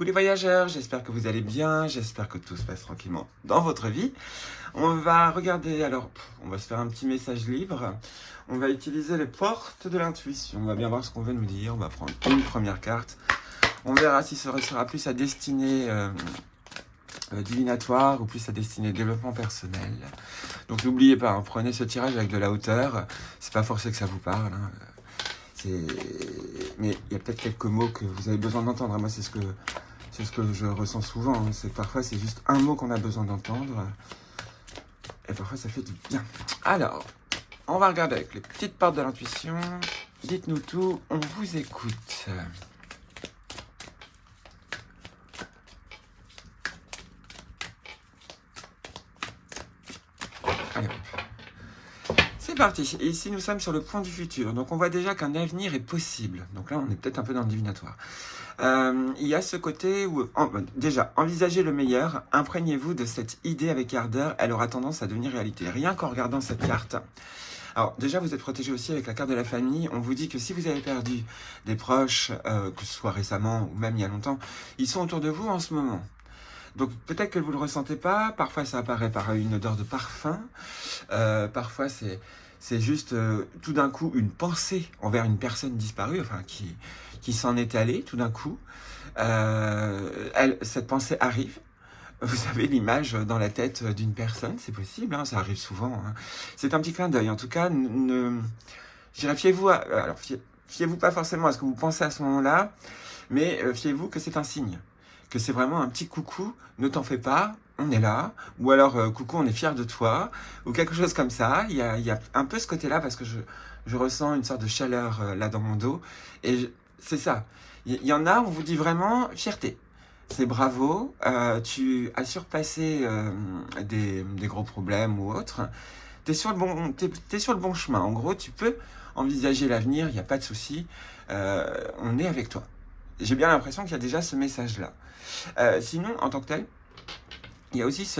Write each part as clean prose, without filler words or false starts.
les voyageurs, j'espère que vous allez bien, j'espère que tout se passe tranquillement dans votre vie. On va regarder, alors, on va se faire un petit message libre. On va utiliser les portes de l'intuition. On va bien voir ce qu'on veut nous dire. On va prendre une première carte. On verra si ce sera plus à destinée divinatoire ou plus à destinée développement personnel. Donc n'oubliez pas, hein, prenez ce tirage avec de la hauteur. C'est pas forcé que ça vous parle. Hein. Mais il y a peut-être quelques mots que vous avez besoin d'entendre. Moi, c'est ce que je ressens souvent. Hein. C'est que parfois, c'est juste un mot qu'on a besoin d'entendre. Et parfois, ça fait du bien. Alors, on va regarder avec les petites portes de l'intuition. Dites-nous tout, on vous écoute. Allez, c'est parti. Et ici, nous sommes sur le point du futur. Donc, on voit déjà qu'un avenir est possible. Donc là, on est peut-être un peu dans le divinatoire. Il y a ce côté où, déjà, envisagez le meilleur, imprégnez-vous de cette idée avec ardeur, elle aura tendance à devenir réalité. Rien qu'en regardant cette carte. Alors, déjà, vous êtes protégé aussi avec la carte de la famille. On vous dit que si vous avez perdu des proches, que ce soit récemment ou même il y a longtemps, ils sont autour de vous en ce moment. Donc, peut-être que vous ne le ressentez pas. Parfois, ça apparaît par une odeur de parfum. Parfois, c'est juste tout d'un coup une pensée envers une personne disparue, enfin qui s'en est allée tout d'un coup. Cette pensée arrive. Vous avez l'image dans la tête d'une personne, c'est possible, hein, ça arrive souvent. Hein. C'est un petit clin d'œil. En tout cas, fiez-vous fiez-vous pas forcément à ce que vous pensez à ce moment-là, mais fiez-vous que c'est un signe, que c'est vraiment un petit coucou, ne t'en fais pas, on est là, ou alors coucou, on est fiers de toi, ou quelque chose comme ça. Il y a un peu ce côté-là parce que je ressens une sorte de chaleur là dans mon dos, et c'est ça. Il y en a, on vous dit vraiment fierté. C'est bravo, tu as surpassé des gros problèmes ou autres. T'es sur le bon chemin. En gros, tu peux envisager l'avenir, il n'y a pas de souci. On est avec toi. J'ai bien l'impression qu'il y a déjà ce message-là. Sinon, en tant que tel, il y a aussi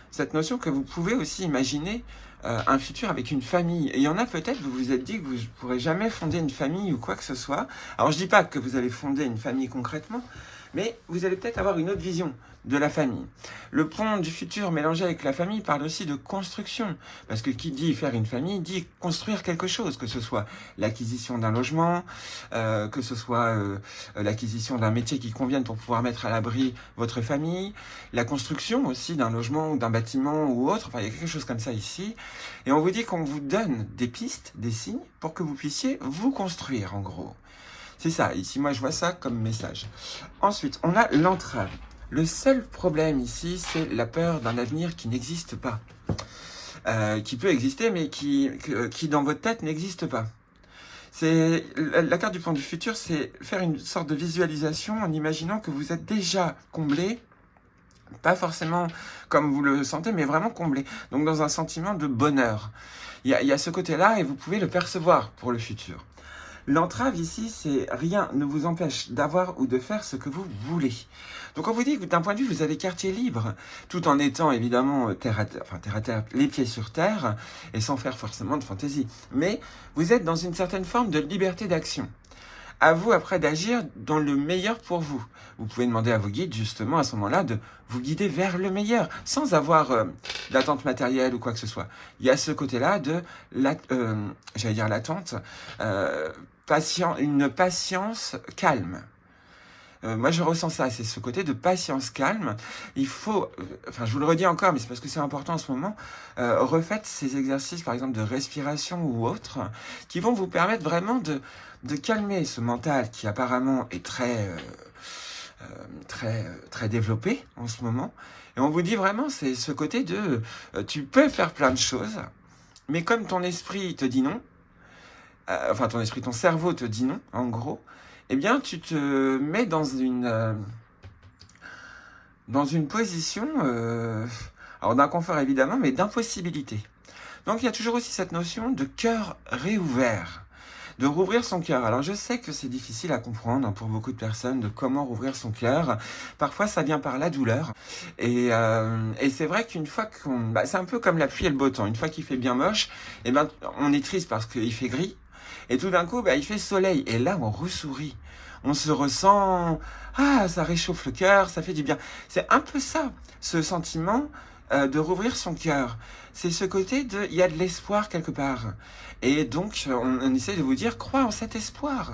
cette notion que vous pouvez aussi imaginer un futur avec une famille. Et il y en a peut-être, vous vous êtes dit que vous ne pourrez jamais fonder une famille ou quoi que ce soit. Alors, je ne dis pas que vous allez fonder une famille concrètement, mais vous allez peut-être avoir une autre vision de la famille. Le pont du futur mélangé avec la famille parle aussi de construction. Parce que qui dit faire une famille, dit construire quelque chose. Que ce soit l'acquisition d'un logement, que ce soit l'acquisition d'un métier qui convienne pour pouvoir mettre à l'abri votre famille, la construction aussi d'un logement ou d'un bâtiment ou autre. Enfin, il y a quelque chose comme ça ici. Et on vous dit qu'on vous donne des pistes, des signes pour que vous puissiez vous construire en gros. C'est ça, ici moi je vois ça comme message. Ensuite, on a l'entrave. Le seul problème ici, c'est la peur d'un avenir qui n'existe pas. Qui peut exister, mais qui dans votre tête n'existe pas. C'est la carte du plan du futur, c'est faire une sorte de visualisation en imaginant que vous êtes déjà comblé, pas forcément comme vous le sentez, mais vraiment comblé. Donc dans un sentiment de bonheur. Il y a ce côté-là et vous pouvez le percevoir pour le futur. L'entrave ici, c'est rien ne vous empêche d'avoir ou de faire ce que vous voulez. Donc on vous dit que d'un point de vue, vous avez quartier libre, tout en étant évidemment terre à terre, les pieds sur terre, et sans faire forcément de fantaisie. Mais vous êtes dans une certaine forme de liberté d'action. À vous après d'agir dans le meilleur pour vous. Vous pouvez demander à vos guides justement à ce moment-là de vous guider vers le meilleur, sans avoir d'attente matérielle ou quoi que ce soit. Il y a ce côté-là de, l'attente, une patience calme. Moi, je ressens ça, c'est ce côté de patience calme. Il faut, je vous le redis encore, mais c'est parce que c'est important en ce moment, refaites ces exercices, par exemple, de respiration ou autres, qui vont vous permettre vraiment de calmer ce mental qui apparemment est très développé en ce moment. Et on vous dit vraiment, c'est ce côté de, tu peux faire plein de choses, mais comme ton esprit te dit non, ton cerveau te dit non, en gros, eh bien, tu te mets dans une position, alors d'inconfort évidemment, mais d'impossibilité. Donc, il y a toujours aussi cette notion de cœur réouvert, de rouvrir son cœur. Alors, je sais que c'est difficile à comprendre pour beaucoup de personnes de comment rouvrir son cœur. Parfois, ça vient par la douleur. Et c'est vrai qu'une fois c'est un peu comme la pluie et le beau temps. Une fois qu'il fait bien moche, eh ben, on est triste parce qu'il fait gris. Et tout d'un coup, il fait soleil. Et là, on ressourit. on se ressent, ah, ça réchauffe le cœur, ça fait du bien. C'est un peu ça, ce sentiment de rouvrir son cœur. C'est ce côté de, il y a de l'espoir quelque part. Et donc, on essaie de vous dire, crois en cet espoir.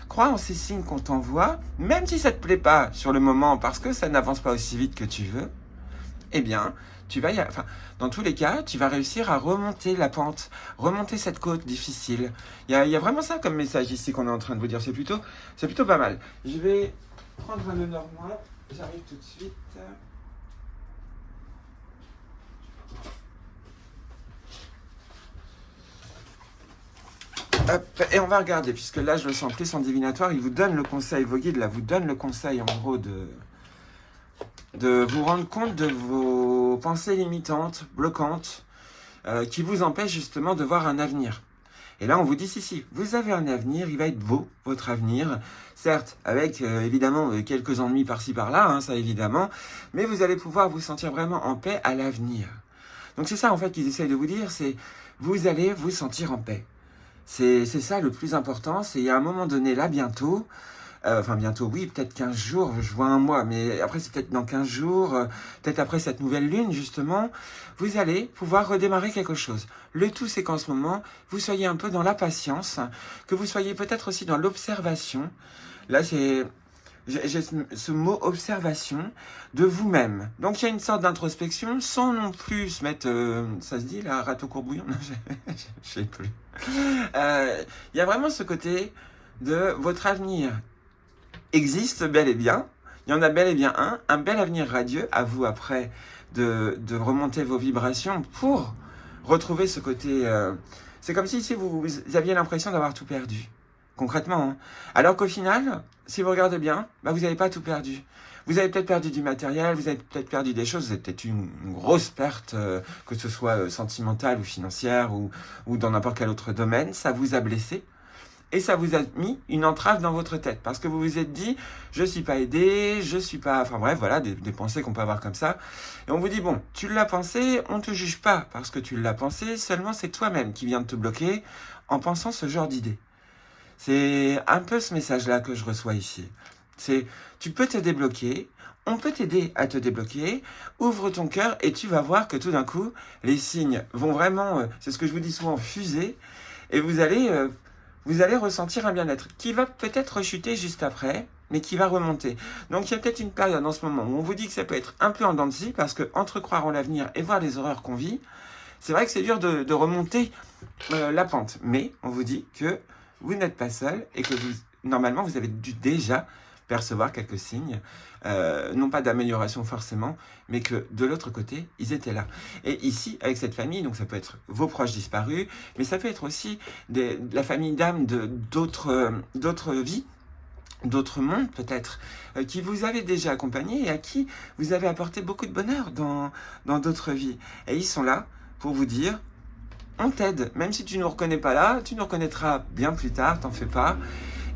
Crois en ces signes qu'on t'envoie, même si ça te plaît pas sur le moment, parce que ça n'avance pas aussi vite que tu veux, eh bien, tu vas enfin, dans tous les cas, tu vas réussir à remonter la pente, remonter cette côte difficile. Il y a vraiment ça comme message ici qu'on est en train de vous dire. C'est plutôt pas mal. Je vais prendre un Lenormand. J'arrive tout de suite. Hop, et on va regarder, puisque là je le sens plus en divinatoire, il vous donne le conseil, vos guides là vous donnent le conseil en gros de vous rendre compte de vos pensées limitantes, bloquantes, qui vous empêchent justement de voir un avenir. Et là on vous dit si, vous avez un avenir, il va être beau, votre avenir, certes avec évidemment quelques ennuis par-ci par-là, hein, ça évidemment, mais vous allez pouvoir vous sentir vraiment en paix à l'avenir. Donc c'est ça en fait qu'ils essayent de vous dire, c'est vous allez vous sentir en paix. C'est ça le plus important, c'est à un moment donné, là, bientôt, enfin bientôt, oui, peut-être 15 jours, je vois un mois, mais après c'est peut-être dans 15 jours, peut-être après cette nouvelle lune, justement, vous allez pouvoir redémarrer quelque chose. Le tout, c'est qu'en ce moment, vous soyez un peu dans la patience, que vous soyez peut-être aussi dans l'observation. Là, j'ai ce mot observation de vous-même. Donc il y a une sorte d'introspection sans non plus se mettre, ça se dit là, râteau courbouillon, non, je sais plus. Il y a vraiment ce côté de votre avenir existe bel et bien. Il y en a bel et bien un bel avenir radieux à vous après de remonter vos vibrations pour retrouver ce côté. C'est comme si vous aviez l'impression d'avoir tout perdu. Concrètement. Hein. Alors qu'au final, si vous regardez bien, bah vous n'avez pas tout perdu. Vous avez peut-être perdu du matériel, vous avez peut-être perdu des choses, vous avez peut-être une grosse perte, que ce soit sentimentale ou financière ou dans n'importe quel autre domaine. Ça vous a blessé et ça vous a mis une entrave dans votre tête parce que vous vous êtes dit, je suis pas aidé, je suis pas... Enfin bref, voilà, des pensées qu'on peut avoir comme ça. Et on vous dit, bon, tu l'as pensé, on te juge pas parce que tu l'as pensé, seulement c'est toi-même qui viens de te bloquer en pensant ce genre d'idée. C'est un peu ce message-là que je reçois ici. C'est, tu peux te débloquer, on peut t'aider à te débloquer, ouvre ton cœur et tu vas voir que tout d'un coup, les signes vont vraiment, c'est ce que je vous dis souvent, fuser, et vous allez ressentir un bien-être qui va peut-être rechuter juste après, mais qui va remonter. Donc il y a peut-être une période en ce moment où on vous dit que ça peut être un peu en dents de scie, parce que entre croire en l'avenir et voir les horreurs qu'on vit, c'est vrai que c'est dur de remonter la pente. Mais on vous dit que vous n'êtes pas seul et que normalement, vous avez dû déjà percevoir quelques signes, non pas d'amélioration forcément, mais que de l'autre côté, ils étaient là. Et ici, avec cette famille, donc ça peut être vos proches disparus, mais ça peut être aussi de la famille d'âmes d'autres vies, d'autres mondes peut-être, qui vous avez déjà accompagné et à qui vous avez apporté beaucoup de bonheur dans d'autres vies. Et ils sont là pour vous dire, on t'aide, même si tu ne nous reconnais pas là, tu nous reconnaîtras bien plus tard, t'en fais pas,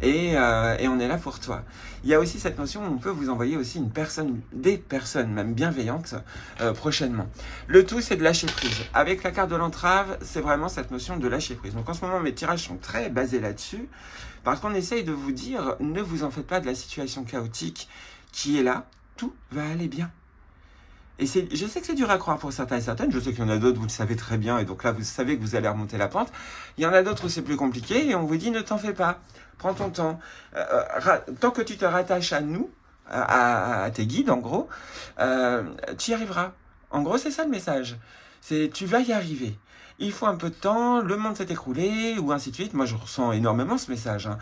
et on est là pour toi. Il y a aussi cette notion où on peut vous envoyer aussi des personnes même bienveillantes prochainement. Le tout, c'est de lâcher prise. Avec la carte de l'entrave, c'est vraiment cette notion de lâcher prise. Donc en ce moment, mes tirages sont très basés là-dessus, parce qu'on essaye de vous dire, ne vous en faites pas de la situation chaotique qui est là, tout va aller bien. Et je sais que c'est dur à croire pour certains et certaines, je sais qu'il y en a d'autres, vous le savez très bien, et donc là, vous savez que vous allez remonter la pente. Il y en a d'autres où c'est plus compliqué, et on vous dit, ne t'en fais pas, prends ton temps. Tant que tu te rattaches à nous, à tes guides, en gros, tu y arriveras. En gros, c'est ça le message. C'est, tu vas y arriver. Il faut un peu de temps, le monde s'est écroulé, ou ainsi de suite. Moi, je ressens énormément ce message. Hein.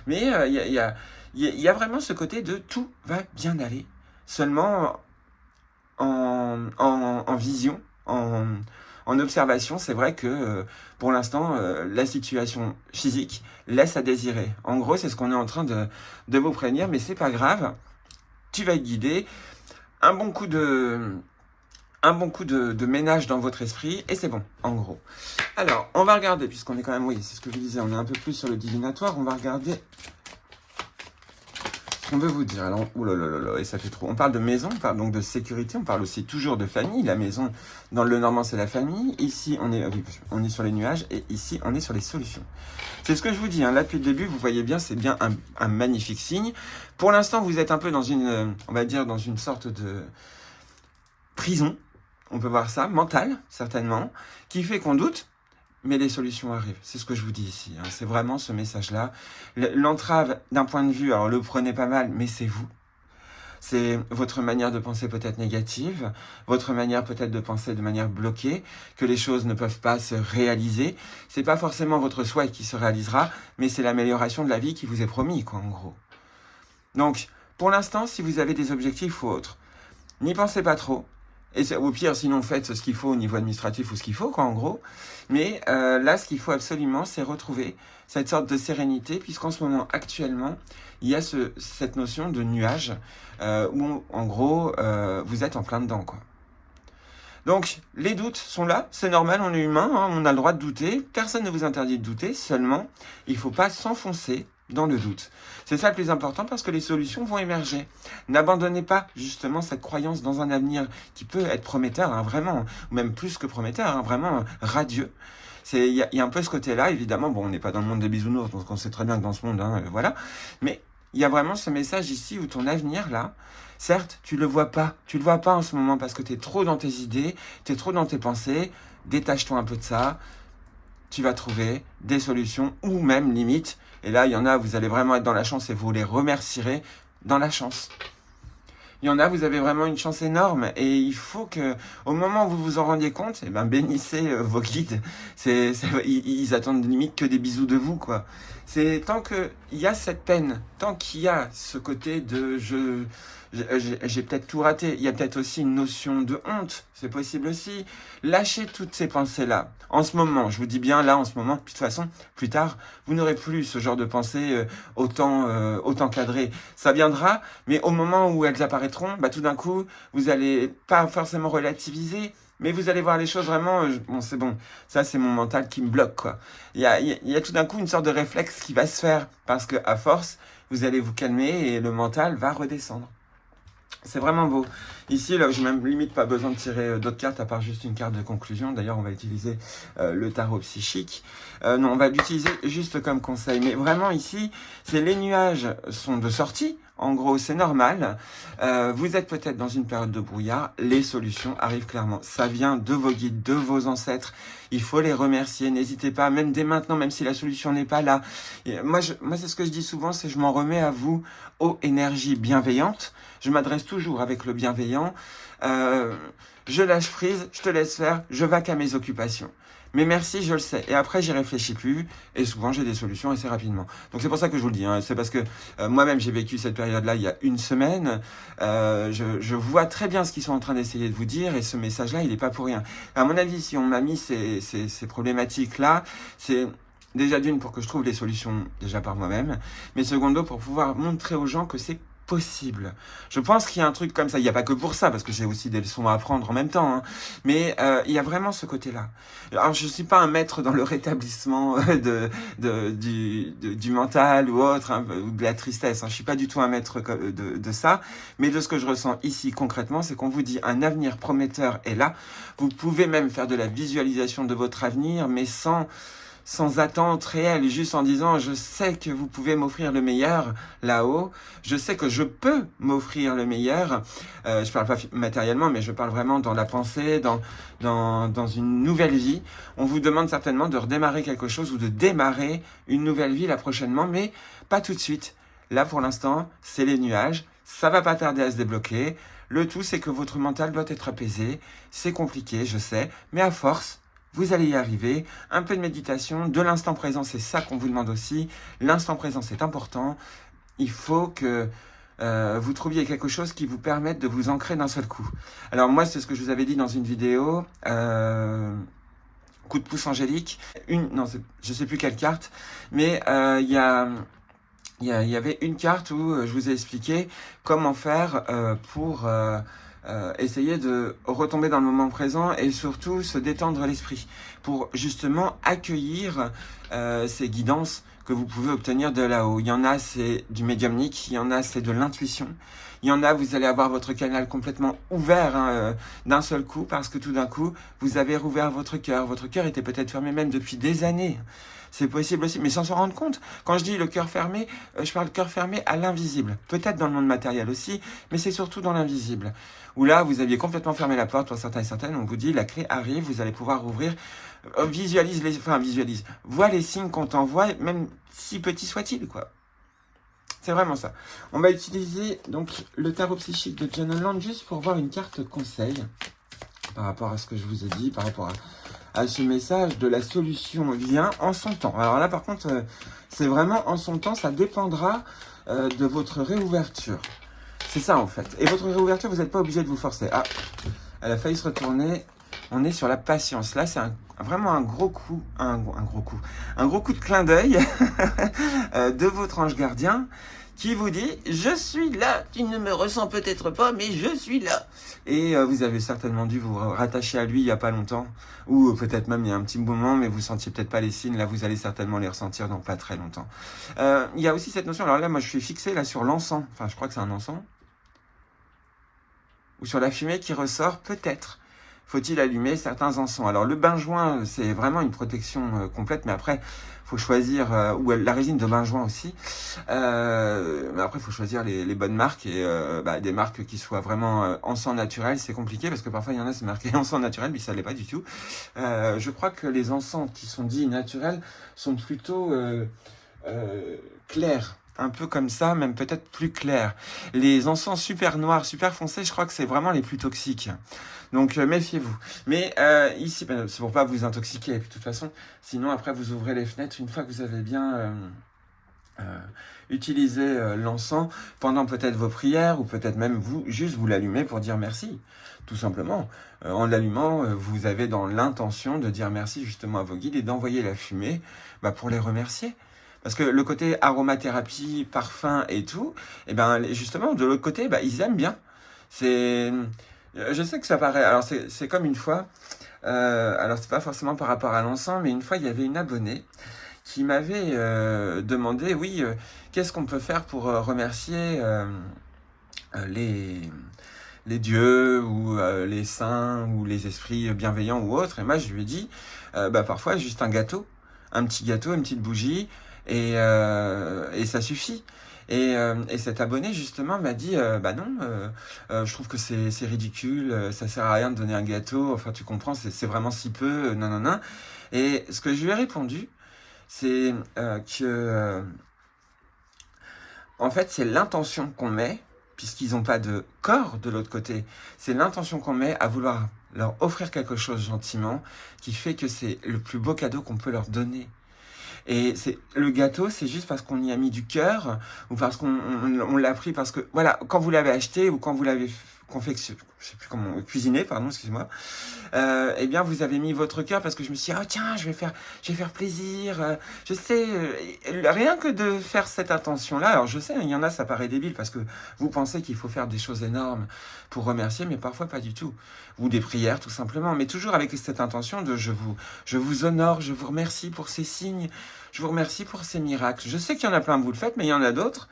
Mais il y a vraiment ce côté de tout va bien aller. Seulement... En vision, en observation, c'est vrai que pour l'instant, la situation physique laisse à désirer. En gros, c'est ce qu'on est en train de vous prévenir, mais c'est pas grave. Tu vas être guidé. Un bon coup de ménage dans votre esprit, et c'est bon, en gros. Alors, on va regarder, puisqu'on est quand même, oui, c'est ce que je disais, on est un peu plus sur le divinatoire, on va regarder On veut vous dire, alors, oulala, et ça fait trop. On parle de maison, on parle donc de sécurité, on parle aussi toujours de famille. La maison, dans le Normand, c'est la famille. Ici, on est sur les nuages, et ici, on est sur les solutions. C'est ce que je vous dis, hein. Là, depuis le début, vous voyez bien, c'est bien un magnifique signe. Pour l'instant, vous êtes un peu dans une, on va dire, dans une sorte de prison, on peut voir ça, mentale, certainement, qui fait qu'on doute. Mais les solutions arrivent, c'est ce que je vous dis ici, hein. C'est vraiment ce message-là. L'entrave, d'un point de vue, alors le prenez pas mal, mais c'est vous. C'est votre manière de penser peut-être négative, votre manière peut-être de penser de manière bloquée, que les choses ne peuvent pas se réaliser. C'est pas forcément votre souhait qui se réalisera, mais c'est l'amélioration de la vie qui vous est promis, quoi, en gros. Donc, pour l'instant, si vous avez des objectifs ou autres, n'y pensez pas trop. Et au pire, sinon, faites ce qu'il faut au niveau administratif ou ce qu'il faut, quoi, en gros. Mais là, ce qu'il faut absolument, c'est retrouver cette sorte de sérénité, puisqu'en ce moment, actuellement, il y a cette notion de nuage, où, en gros, vous êtes en plein dedans, quoi. Donc, les doutes sont là, c'est normal, on est humain, hein, on a le droit de douter, personne ne vous interdit de douter, seulement, il ne faut pas s'enfoncer dans le doute. C'est ça le plus important parce que les solutions vont émerger. N'abandonnez pas justement cette croyance dans un avenir qui peut être prometteur, hein, vraiment, ou même plus que prometteur, hein, vraiment radieux. Il y a un peu ce côté-là, évidemment, bon, on n'est pas dans le monde des bisounours, donc on sait très bien que dans ce monde, hein, voilà, mais il y a vraiment ce message ici où ton avenir, là, certes, tu le vois pas en ce moment parce que tu es trop dans tes idées, tu es trop dans tes pensées, détache-toi un peu de ça, tu vas trouver des solutions ou même limite, et là il y en a, vous allez vraiment être dans la chance et vous les remercierez dans la chance. Il y en a, vous avez vraiment une chance énorme et il faut que, au moment où vous vous en rendiez compte, eh ben, bénissez vos guides. Ils attendent limite que des bisous de vous, quoi. C'est tant qu'il y a cette peine, tant qu'il y a ce côté de j'ai peut-être tout raté. Il y a peut-être aussi une notion de honte. C'est possible aussi. Lâchez toutes ces pensées-là. En ce moment, je vous dis bien là, en ce moment, puis de toute façon, plus tard, vous n'aurez plus ce genre de pensées autant cadrées. Ça viendra, mais au moment où elles apparaîtront, bah, tout d'un coup, vous allez pas forcément relativiser, mais vous allez voir les choses vraiment, bon, c'est bon, ça c'est mon mental qui me bloque, quoi. Il y a tout d'un coup une sorte de réflexe qui va se faire, parce que à force, vous allez vous calmer et le mental va redescendre. C'est vraiment beau. Ici, là, je n'ai même limite pas besoin de tirer d'autres cartes à part juste une carte de conclusion. D'ailleurs, on va utiliser le tarot psychique. Non, on va l'utiliser juste comme conseil. Mais vraiment, ici, les nuages sont de sortie. En gros, c'est normal. Vous êtes peut-être dans une période de brouillard. Les solutions arrivent clairement. Ça vient de vos guides, de vos ancêtres. Il faut les remercier. N'hésitez pas, même dès maintenant, même si la solution n'est pas là. Et moi, c'est ce que je dis souvent, c'est je m'en remets à vous, aux énergies bienveillantes. Je m'adresse toujours avec le bienveillant. Je lâche prise, je te laisse faire, je vaque à mes occupations. Mais merci, je le sais. Et après, j'y réfléchis plus. Et souvent, j'ai des solutions assez rapidement. Donc, c'est pour ça que je vous le dis, hein. C'est parce que moi-même, j'ai vécu cette période-là il y a une semaine. Je vois très bien ce qu'ils sont en train d'essayer de vous dire. Et ce message-là, il n'est pas pour rien. À mon avis, si on m'a mis ces problématiques-là, c'est déjà d'une pour que je trouve les solutions déjà par moi-même. Mais secondo, pour pouvoir montrer aux gens que c'est possible. Je pense qu'il y a un truc comme ça. Il n'y a pas que pour ça, parce que j'ai aussi des leçons à apprendre en même temps. Hein. Mais il y a vraiment ce côté-là. Alors, je ne suis pas un maître dans le rétablissement du mental ou autre, hein, ou de la tristesse. Hein. Je ne suis pas du tout un maître de ça. Mais de ce que je ressens ici concrètement, c'est qu'on vous dit un avenir prometteur est là. Vous pouvez même faire de la visualisation de votre avenir, mais sans attente réelle, juste en disant je sais que vous pouvez m'offrir le meilleur là-haut, je sais que je peux m'offrir le meilleur, je parle pas matériellement, mais je parle vraiment dans la pensée, dans une nouvelle vie. On vous demande certainement de redémarrer quelque chose ou de démarrer une nouvelle vie là prochainement, mais pas tout de suite. Là pour l'instant, c'est les nuages, ça va pas tarder à se débloquer. Le tout, c'est que votre mental doit être apaisé, c'est compliqué, je sais, mais à force, vous allez y arriver. Un peu de méditation, de l'instant présent, c'est ça qu'on vous demande aussi. L'instant présent, c'est important. Il faut que vous trouviez quelque chose qui vous permette de vous ancrer d'un seul coup. Alors moi, c'est ce que je vous avais dit dans une vidéo. Coup de pouce angélique. Je sais plus quelle carte, mais il y avait une carte où je vous ai expliqué comment faire pour essayer de retomber dans le moment présent et surtout se détendre l'esprit. pour justement accueillir ces guidances que vous pouvez obtenir de là-haut. Il y en a, c'est du médiumnique, il y en a, c'est de l'intuition. Il y en a, vous allez avoir votre canal complètement ouvert d'un seul coup, parce que tout d'un coup, vous avez rouvert votre cœur. Votre cœur était peut-être fermé même depuis des années. C'est possible aussi, mais sans s'en rendre compte. Quand je dis le cœur fermé, je parle de cœur fermé à l'invisible. Peut-être dans le monde matériel aussi, mais c'est surtout dans l'invisible. Où là, vous aviez complètement fermé la porte pour certains et certaines. On vous dit, la clé arrive, vous allez pouvoir rouvrir. Visualise. Vois les signes qu'on t'envoie, même si petits soient-ils, quoi. C'est vraiment ça. On va utiliser donc le tarot psychique de John Holland juste pour voir une carte conseil par rapport à ce que je vous ai dit, par rapport à ce message de la solution vient en son temps. Alors là, par contre, c'est vraiment en son temps, ça dépendra de votre réouverture. C'est ça, en fait. Et votre réouverture, vous n'êtes pas obligé de vous forcer. Ah, elle a failli se retourner. On est sur la patience. Là, c'est vraiment un gros coup, un gros coup de clin d'œil de votre ange gardien qui vous dit « Je suis là, tu ne me ressens peut-être pas, mais je suis là ». Et vous avez certainement dû vous rattacher à lui il n'y a pas longtemps, ou peut-être même il y a un petit moment, mais vous ne sentiez peut-être pas les signes. Là, vous allez certainement les ressentir dans pas très longtemps. Il y a aussi cette notion, alors là, moi je suis fixé là sur l'encens, enfin je crois que c'est un encens, ou sur la fumée qui ressort peut-être. Faut-il allumer certains encens? Alors le benjoin, c'est vraiment une protection complète, mais après, faut choisir, ou la résine de benjoin aussi, mais après, il faut choisir les bonnes marques, et des marques qui soient vraiment encens naturel, c'est compliqué, parce que parfois, il y en a, c'est marqué encens naturel, mais ça ne l'est pas du tout. Je crois que les encens qui sont dits naturels sont plutôt clairs. Un peu comme ça, même peut-être plus clair. Les encens super noirs, super foncés, je crois que c'est vraiment les plus toxiques. Donc méfiez-vous. Mais ici, c'est pour pas vous intoxiquer. Et puis de toute façon, sinon après vous ouvrez les fenêtres une fois que vous avez bien utilisé l'encens pendant peut-être vos prières, ou peut-être même vous l'allumez pour dire merci. Tout simplement. En l'allumant, vous avez dans l'intention de dire merci justement à vos guides et d'envoyer la fumée pour les remercier. Parce que le côté aromathérapie, parfum et tout, et justement, de l'autre côté, ils aiment bien. Je sais que ça paraît... Alors, c'est comme une fois... alors, c'est pas forcément par rapport à l'encens, mais une fois, il y avait une abonnée qui m'avait demandé, oui, qu'est-ce qu'on peut faire pour remercier les dieux, ou les saints, ou les esprits bienveillants, ou autres. Et moi, je lui ai dit, parfois, juste un gâteau, un petit gâteau, une petite bougie, et ça suffit. Et cet abonné justement m'a dit non, je trouve que c'est ridicule, ça sert à rien de donner un gâteau, enfin tu comprends, c'est vraiment si peu, non. Et ce que je lui ai répondu, c'est que en fait c'est l'intention qu'on met, puisqu'ils n'ont pas de corps de l'autre côté, c'est l'intention qu'on met à vouloir leur offrir quelque chose gentiment, qui fait que c'est le plus beau cadeau qu'on peut leur donner. Et le gâteau, c'est juste parce qu'on y a mis du cœur, ou parce qu'on l'a pris, parce que, voilà, quand vous l'avez acheté, ou quand vous l'avez confectionné, je sais plus comment, cuisiné, pardon, excusez-moi, vous avez mis votre cœur, parce que je me suis dit, tiens, je vais faire plaisir, je sais, rien que de faire cette intention-là, alors je sais, il y en a, ça paraît débile, parce que vous pensez qu'il faut faire des choses énormes pour remercier, mais parfois pas du tout. Ou des prières, tout simplement, mais toujours avec cette intention de je vous honore, je vous remercie pour ces signes, je vous remercie pour ces miracles. Je sais qu'il y en a plein, vous le faites, mais il y en a d'autres.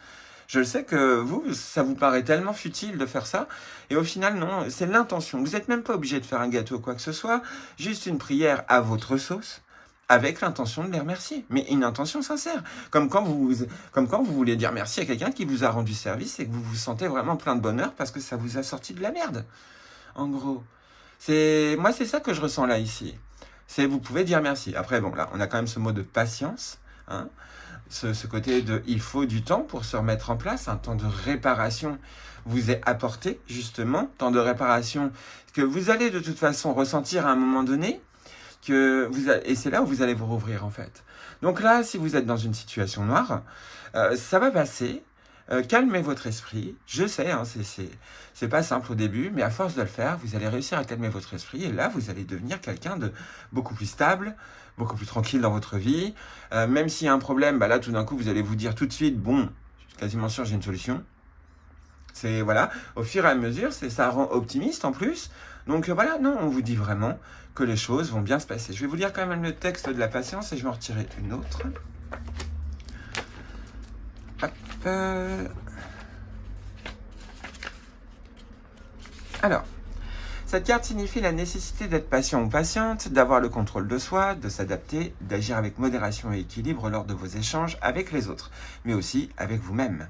Je sais que vous, ça vous paraît tellement futile de faire ça. Et au final, non, c'est l'intention. Vous n'êtes même pas obligé de faire un gâteau ou quoi que ce soit. Juste une prière à votre sauce, avec l'intention de les remercier. Mais une intention sincère. Comme quand vous voulez dire merci à quelqu'un qui vous a rendu service et que vous vous sentez vraiment plein de bonheur parce que ça vous a sorti de la merde. En gros. Moi, c'est ça que je ressens là, ici. Vous pouvez dire merci. Après, bon, là, on a quand même ce mot de patience, hein, ce côté de il faut du temps pour se remettre en place, un temps de réparation vous est apporté, justement, temps de réparation que vous allez de toute façon ressentir à un moment donné, et c'est là où vous allez vous rouvrir, en fait. Donc là, si vous êtes dans une situation noire, ça va passer. Calmez votre esprit. Je sais, hein, c'est pas simple au début, mais à force de le faire, vous allez réussir à calmer votre esprit, et là, vous allez devenir quelqu'un de beaucoup plus stable, beaucoup plus tranquille dans votre vie. Même s'il y a un problème, là, tout d'un coup, vous allez vous dire tout de suite, bon, je suis quasiment sûr, j'ai une solution. C'est, voilà, au fur et à mesure, ça rend optimiste en plus. Donc voilà, non, on vous dit vraiment que les choses vont bien se passer. Je vais vous lire quand même le texte de la patience et je vais en retirer une autre. Hop. Alors, cette carte signifie la nécessité d'être patient ou patiente, d'avoir le contrôle de soi, de s'adapter, d'agir avec modération et équilibre lors de vos échanges avec les autres, mais aussi avec vous-même.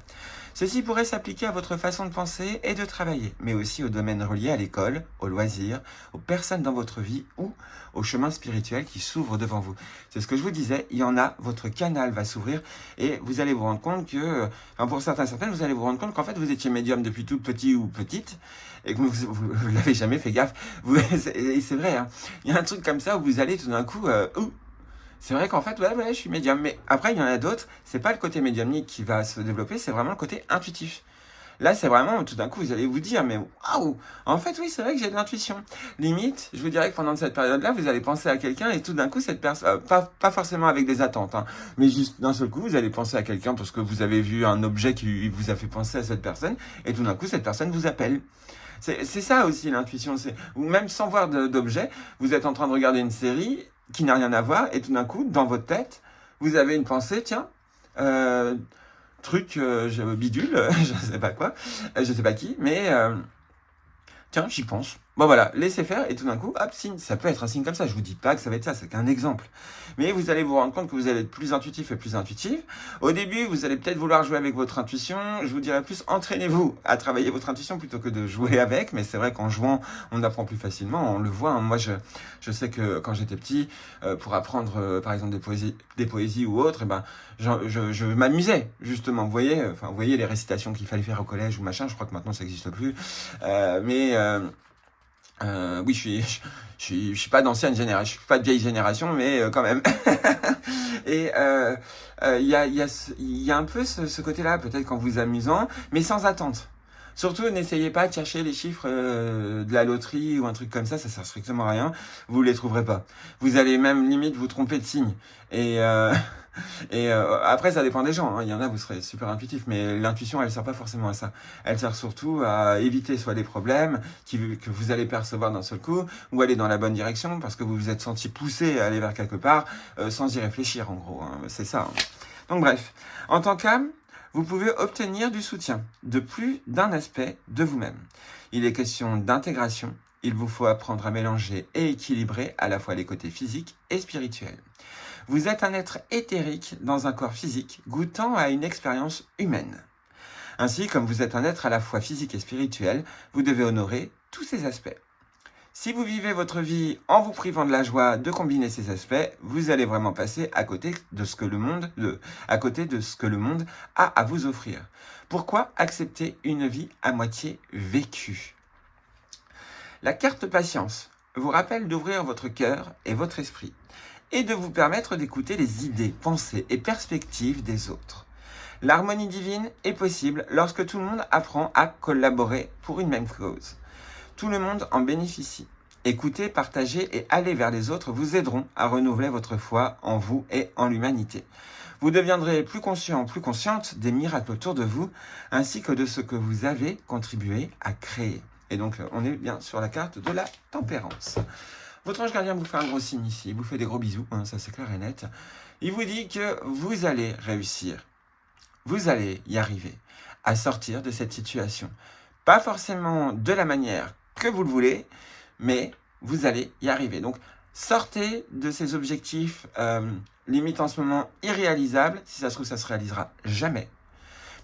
Ceci pourrait s'appliquer à votre façon de penser et de travailler, mais aussi aux domaines reliés à l'école, aux loisirs, aux personnes dans votre vie ou au chemin spirituel qui s'ouvre devant vous. C'est ce que je vous disais, il y en a, votre canal va s'ouvrir et vous allez vous rendre compte que, enfin pour certains, certaines, vous allez vous rendre compte qu'en fait vous étiez médium depuis tout petit ou petite et que vous l'avez jamais fait gaffe. Et c'est vrai, hein, il y a un truc comme ça où vous allez tout d'un coup, c'est vrai qu'en fait, ouais, je suis médium. Mais après, il y en a d'autres, c'est pas le côté médiumnique qui va se développer, c'est vraiment le côté intuitif. Là, c'est vraiment, tout d'un coup, vous allez vous dire, mais waouh, en fait, oui, c'est vrai que j'ai de l'intuition. Limite, je vous dirais que pendant cette période-là, vous allez penser à quelqu'un et tout d'un coup, cette personne, pas forcément avec des attentes, hein, mais juste d'un seul coup, vous allez penser à quelqu'un parce que vous avez vu un objet qui vous a fait penser à cette personne et tout d'un coup, cette personne vous appelle. C'est ça aussi l'intuition, ou même sans voir d'objet, vous êtes en train de regarder une série qui n'a rien à voir et tout d'un coup, dans votre tête, vous avez une pensée, tiens, truc bidule, je sais pas quoi, je sais pas qui, mais tiens, j'y pense. Bon voilà, laissez faire et tout d'un coup, hop, signe. Ça peut être un signe comme ça. Je vous dis pas que ça va être ça, c'est qu'un exemple. Mais vous allez vous rendre compte que vous allez être plus intuitif et plus intuitif. Au début, vous allez peut-être vouloir jouer avec votre intuition. Je vous dirais plus, entraînez-vous à travailler votre intuition plutôt que de jouer avec. Mais c'est vrai qu'en jouant, on apprend plus facilement. On le voit. Hein. Moi, je sais que quand j'étais petit, pour apprendre, par exemple, des poésies ou autres, eh ben, je m'amusais justement. Vous voyez les récitations qu'il fallait faire au collège ou machin. Je crois que maintenant ça n'existe plus. Oui, je suis pas d'ancienne génération, je suis pas de vieille génération, mais quand même. Et il y a un peu ce côté-là, peut-être qu'en vous amusant, mais sans attente. Surtout, n'essayez pas de chercher les chiffres de la loterie ou un truc comme ça sert strictement à rien. Vous les trouverez pas. Vous allez même limite vous tromper de signe. Et après, ça dépend des gens. Hein. Il y en a, vous serez super intuitif, mais l'intuition, elle sert pas forcément à ça. Elle sert surtout à éviter soit des problèmes que vous allez percevoir d'un seul coup, ou aller dans la bonne direction parce que vous vous êtes senti poussé à aller vers quelque part sans y réfléchir, en gros. Hein. C'est ça. Hein. Donc bref, en tant qu'âme, vous pouvez obtenir du soutien de plus d'un aspect de vous-même. Il est question d'intégration. Il vous faut apprendre à mélanger et équilibrer à la fois les côtés physiques et spirituels. Vous êtes un être éthérique dans un corps physique, goûtant à une expérience humaine. Ainsi, comme vous êtes un être à la fois physique et spirituel, vous devez honorer tous ces aspects. Si vous vivez votre vie en vous privant de la joie de combiner ces aspects, vous allez vraiment passer à côté de ce que le monde a à vous offrir. Pourquoi accepter une vie à moitié vécue? La carte patience vous rappelle d'ouvrir votre cœur et votre esprit et de vous permettre d'écouter les idées, pensées et perspectives des autres. L'harmonie divine est possible lorsque tout le monde apprend à collaborer pour une même cause. Tout le monde en bénéficie. Écouter, partager et aller vers les autres vous aideront à renouveler votre foi en vous et en l'humanité. Vous deviendrez plus conscient, plus consciente des miracles autour de vous, ainsi que de ce que vous avez contribué à créer. Et donc, on est bien sur la carte de la tempérance. Votre ange gardien vous fait un gros signe ici, il vous fait des gros bisous, hein, ça c'est clair et net. Il vous dit que vous allez réussir, vous allez y arriver à sortir de cette situation. Pas forcément de la manière que vous le voulez, mais vous allez y arriver. Donc, sortez de ces objectifs limite en ce moment irréalisables. Si ça se trouve, ça se réalisera jamais.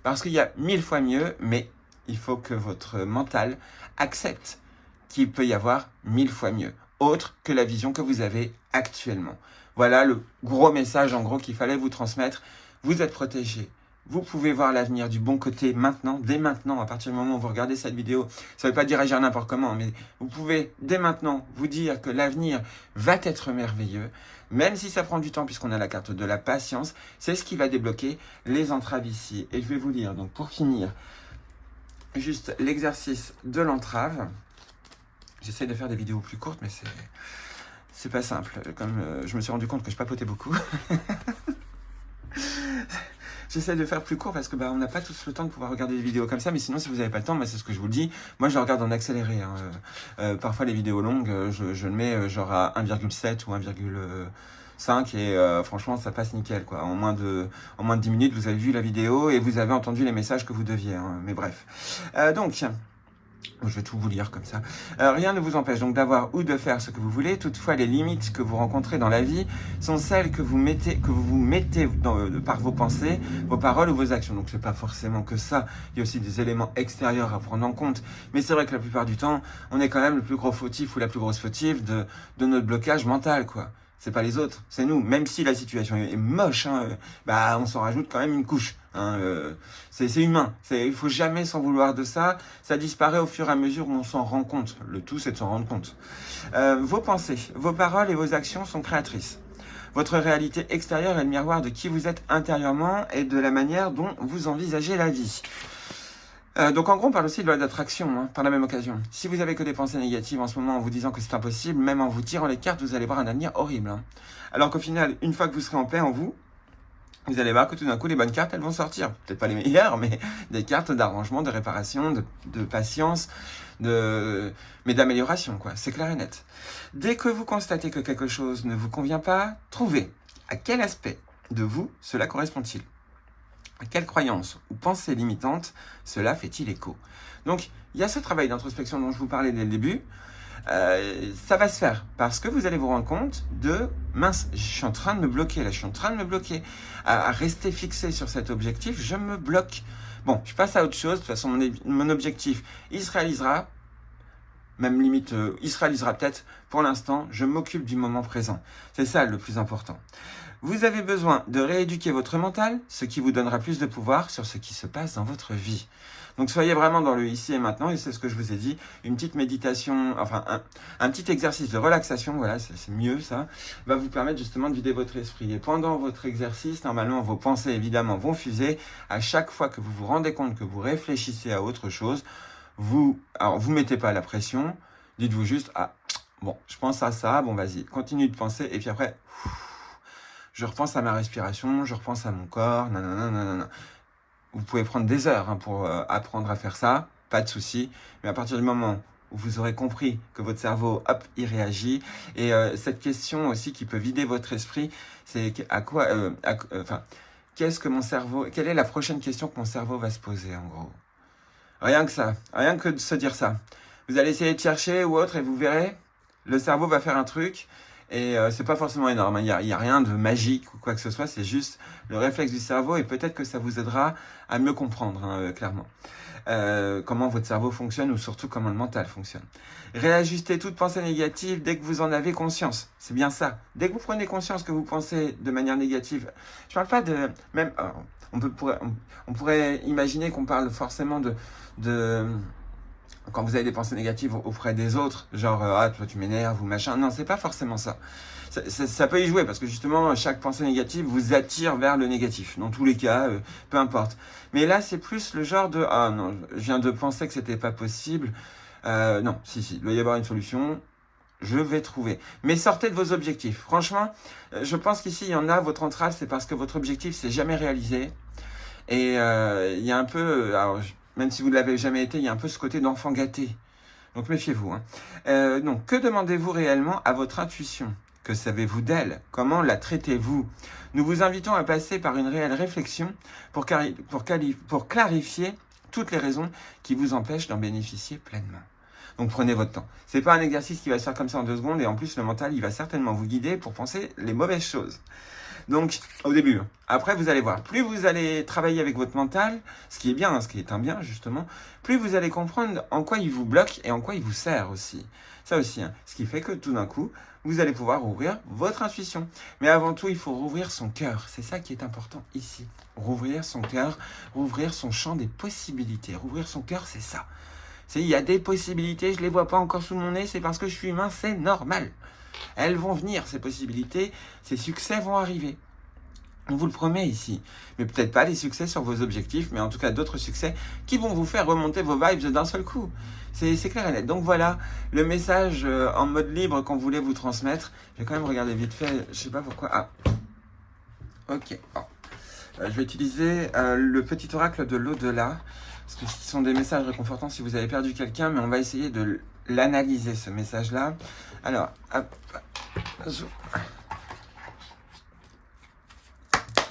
Parce qu'il y a 1000 fois mieux, mais il faut que votre mental accepte qu'il peut y avoir 1000 fois mieux, autre que la vision que vous avez actuellement. Voilà le gros message en gros qu'il fallait vous transmettre. Vous êtes protégé. Vous pouvez voir l'avenir du bon côté maintenant, dès maintenant, à partir du moment où vous regardez cette vidéo. Ça ne veut pas dire agir n'importe comment, mais vous pouvez dès maintenant vous dire que l'avenir va être merveilleux, même si ça prend du temps puisqu'on a la carte de la patience. C'est ce qui va débloquer les entraves ici. Et je vais vous lire, donc pour finir, juste l'exercice de l'entrave. J'essaie de faire des vidéos plus courtes, mais c'est pas simple. Comme je me suis rendu compte que je papotais beaucoup. j'essaie de faire plus court parce que on n'a pas tous le temps de pouvoir regarder des vidéos comme ça, mais sinon si vous n'avez pas le temps, c'est ce que je vous le dis, moi je le regarde en accéléré, hein. Parfois les vidéos longues, je le mets genre à 1,7 ou 1,5 et franchement ça passe nickel quoi. En moins de 10 minutes vous avez vu la vidéo et vous avez entendu les messages que vous deviez, hein. Mais bref. Donc je vais tout vous lire comme ça. Rien ne vous empêche donc d'avoir ou de faire ce que vous voulez. Toutefois, les limites que vous rencontrez dans la vie sont celles que vous vous mettez par vos pensées, vos paroles ou vos actions. Donc, c'est pas forcément que ça. Il y a aussi des éléments extérieurs à prendre en compte. Mais c'est vrai que la plupart du temps, on est quand même le plus gros fautif ou la plus grosse fautive de notre blocage mental, quoi. C'est pas les autres, c'est nous. Même si la situation est moche, hein, on s'en rajoute quand même une couche. Hein, c'est humain. Il faut jamais s'en vouloir de ça. Ça disparaît au fur et à mesure où on s'en rend compte. Le tout, c'est de s'en rendre compte. Vos pensées, vos paroles et vos actions sont créatrices. Votre réalité extérieure est le miroir de qui vous êtes intérieurement et de la manière dont vous envisagez la vie. Donc en gros, on parle aussi de loi d'attraction, hein, par la même occasion. Si vous avez que des pensées négatives en ce moment en vous disant que c'est impossible, même en vous tirant les cartes, vous allez voir un avenir horrible. Hein. Alors qu'au final, une fois que vous serez en paix en vous, vous allez voir que tout d'un coup, les bonnes cartes, elles vont sortir. Peut-être pas les meilleures, mais des cartes d'arrangement, de réparation, de patience, mais d'amélioration, quoi. C'est clair et net. Dès que vous constatez que quelque chose ne vous convient pas, trouvez à quel aspect de vous cela correspond-il. À quelle croyance ou pensée limitante cela fait-il écho? Donc, il y a ce travail d'introspection dont je vous parlais dès le début. Ça va se faire parce que vous allez vous rendre compte de mince, je suis en train de me bloquer là, je suis en train de me bloquer à rester fixé sur cet objectif, je me bloque. Bon, je passe à autre chose. De toute façon, mon objectif, il se réalisera. Même limite, il se réalisera peut-être. Pour l'instant, je m'occupe du moment présent. C'est ça le plus important. Vous avez besoin de rééduquer votre mental, ce qui vous donnera plus de pouvoir sur ce qui se passe dans votre vie. Donc soyez vraiment dans le ici et maintenant, et c'est ce que je vous ai dit, une petite méditation, enfin un petit exercice de relaxation, voilà, c'est mieux ça, va vous permettre justement de vider votre esprit. Et pendant votre exercice, normalement, vos pensées évidemment vont fuser. À chaque fois que vous vous rendez compte que vous réfléchissez à autre chose, vous mettez pas la pression, dites-vous juste, bon, je pense à ça, bon vas-y, continue de penser, et puis après, je repense à ma respiration, je repense à mon corps, nanana. Vous pouvez prendre des heures pour apprendre à faire ça, pas de souci. Mais à partir du moment où vous aurez compris que votre cerveau, hop, il réagit. Et cette question aussi qui peut vider votre esprit, c'est qu'est-ce que mon cerveau, quelle est la prochaine question que mon cerveau va se poser en gros? Rien que ça, rien que de se dire ça. Vous allez essayer de chercher ou autre et vous verrez, le cerveau va faire un truc. Et c'est pas forcément énorme, hein. Il y a rien de magique ou quoi que ce soit, c'est juste le réflexe du cerveau et peut-être que ça vous aidera à mieux comprendre, hein, clairement, comment votre cerveau fonctionne ou surtout comment le mental fonctionne. Réajustez toute pensée négative dès que vous en avez conscience, c'est bien ça. Dès que vous prenez conscience que vous pensez de manière négative, je parle pas de... même on pourrait imaginer qu'on parle forcément de quand vous avez des pensées négatives auprès des autres, genre toi tu m'énerves ou machin, non, c'est pas forcément ça. Ça peut y jouer parce que justement chaque pensée négative vous attire vers le négatif. Dans tous les cas, peu importe. Mais là c'est plus le genre de non, je viens de penser que c'était pas possible. Non, si, il doit y avoir une solution. Je vais trouver. Mais sortez de vos objectifs. Franchement, je pense qu'ici il y en a. Votre entrave, c'est parce que votre objectif s'est jamais réalisé. Et il y a un peu, même si vous ne l'avez jamais été, il y a un peu ce côté d'enfant gâté. Donc méfiez-vous. Hein. Donc, que demandez-vous réellement à votre intuition? Que savez-vous d'elle? Comment la traitez-vous? Nous vous invitons à passer par une réelle réflexion pour clarifier toutes les raisons qui vous empêchent d'en bénéficier pleinement. Donc prenez votre temps. C'est pas un exercice qui va se faire comme ça en 2 secondes et en plus le mental il va certainement vous guider pour penser les mauvaises choses. Donc, au début. Après, vous allez voir. Plus vous allez travailler avec votre mental, ce qui est bien, ce qui est un bien, justement, plus vous allez comprendre en quoi il vous bloque et en quoi il vous sert aussi. Ça aussi, hein. Ce qui fait que tout d'un coup, vous allez pouvoir ouvrir votre intuition. Mais avant tout, il faut rouvrir son cœur. C'est ça qui est important ici. Rouvrir son cœur, rouvrir son champ des possibilités. Rouvrir son cœur, c'est ça. Il y a des possibilités, je ne les vois pas encore sous mon nez, c'est parce que je suis humain, c'est normal. Elles vont venir, ces possibilités, ces succès vont arriver. On vous le promet ici. Mais peut-être pas les succès sur vos objectifs, mais en tout cas d'autres succès qui vont vous faire remonter vos vibes d'un seul coup. C'est clair et net. Donc voilà, le message en mode libre qu'on voulait vous transmettre. Je vais quand même regarder vite fait, je sais pas pourquoi. Ok. Je vais utiliser le petit oracle de l'au-delà, parce que ce sont des messages réconfortants si vous avez perdu quelqu'un, mais on va essayer de l'analyser, ce message-là. Alors, hop, je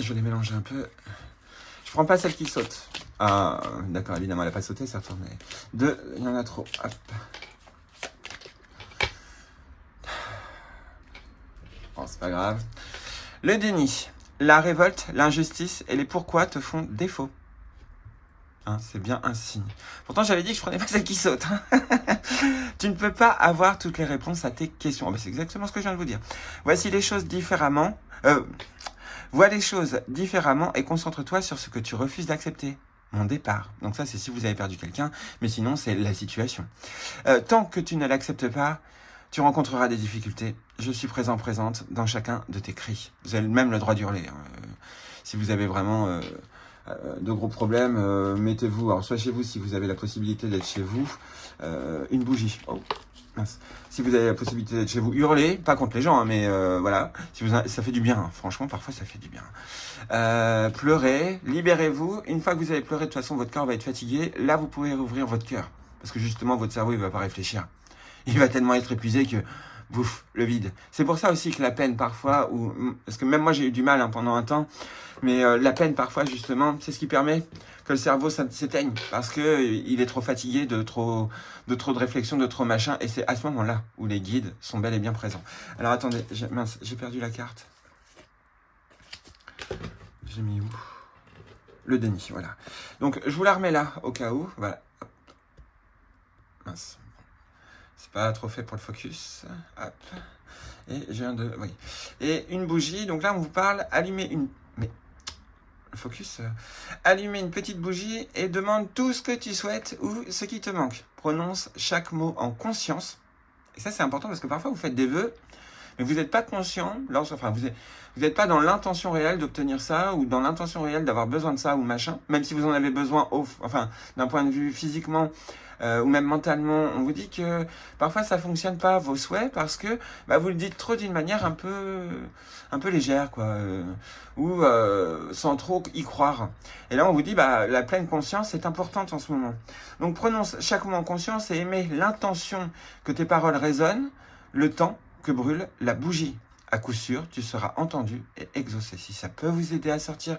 vais les mélanger un peu. Je prends pas celle qui saute. Ah, d'accord, évidemment, elle n'a pas sauté, ça retourne. Deux, il y en a trop. Hop. Bon, c'est pas grave. Le déni, la révolte, l'injustice et les pourquoi te font défaut. Hein, c'est bien un signe. Pourtant, j'avais dit que je prenais pas celle qui saute. Tu ne peux pas avoir toutes les réponses à tes questions. Oh, ben, c'est exactement ce que je viens de vous dire. Voici les choses différemment. Vois les choses différemment et concentre-toi sur ce que tu refuses d'accepter. Mon départ. Donc ça, c'est si vous avez perdu quelqu'un, mais sinon, c'est la situation. Tant que tu ne l'acceptes pas, tu rencontreras des difficultés. Je suis présente dans chacun de tes cris. Vous avez même le droit d'hurler. Hein. Si vous avez vraiment de gros problèmes, mettez-vous, alors soit chez vous, si vous avez la possibilité d'être chez vous, une bougie. Oh. Mince. Si vous avez la possibilité d'être chez vous, hurlez, pas contre les gens, hein, mais voilà, si vous, ça fait du bien, hein. Franchement, parfois ça fait du bien. Pleurez, libérez-vous. Une fois que vous avez pleuré, de toute façon, votre corps va être fatigué. Là, vous pouvez rouvrir votre cœur, parce que justement, votre cerveau, il va pas réfléchir. Il va tellement être épuisé que, bouf, le vide. C'est pour ça aussi que la peine, parfois, parce que même moi, j'ai eu du mal hein, pendant un temps, mais la peine, parfois, justement, c'est ce qui permet que le cerveau s'éteigne, parce que il est trop fatigué de trop de réflexion, de trop machin, et c'est à ce moment-là où les guides sont bel et bien présents. Alors attendez, mince, j'ai perdu la carte. J'ai mis où? Le déni, voilà. Donc je vous la remets là, au cas où, voilà. Mince. C'est pas trop fait pour le focus. Hop. Et j'ai un de... Oui. Et une bougie, donc là on vous parle, allumer une... Mais... Focus, allumer une petite bougie et demande tout ce que tu souhaites ou ce qui te manque. Prononce chaque mot en conscience. Et ça, c'est important parce que parfois, vous faites des vœux, mais vous n'êtes pas conscient, enfin, vous n'êtes pas dans l'intention réelle d'obtenir ça ou dans l'intention réelle d'avoir besoin de ça ou machin, même si vous en avez besoin, enfin, d'un point de vue physiquement ou même mentalement. On vous dit que parfois, ça fonctionne pas vos souhaits parce que vous le dites trop d'une manière un peu légère, quoi, ou sans trop y croire. Et là, on vous dit, la pleine conscience est importante en ce moment. Donc, prononce chaque mot en conscience et émets l'intention que tes paroles résonnent, le temps que brûle la bougie. À coup sûr, tu seras entendu et exaucé. Si ça peut vous aider à sortir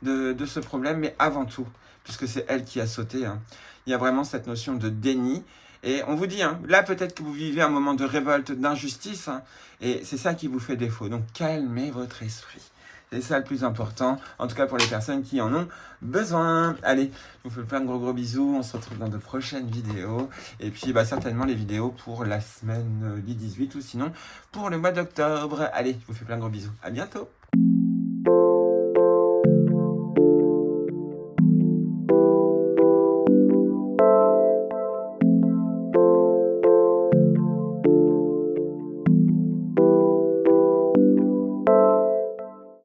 de ce problème, mais avant tout, puisque c'est elle qui a sauté, hein, il y a vraiment cette notion de déni. Et on vous dit, hein, là peut-être que vous vivez un moment de révolte, d'injustice, hein, et c'est ça qui vous fait défaut. Donc calmez votre esprit. C'est ça le plus important, en tout cas pour les personnes qui en ont besoin. Allez, je vous fais plein de gros bisous, on se retrouve dans de prochaines vidéos. Et puis certainement les vidéos pour la semaine du 18 ou sinon pour le mois d'octobre. Allez, je vous fais plein de gros bisous, à bientôt.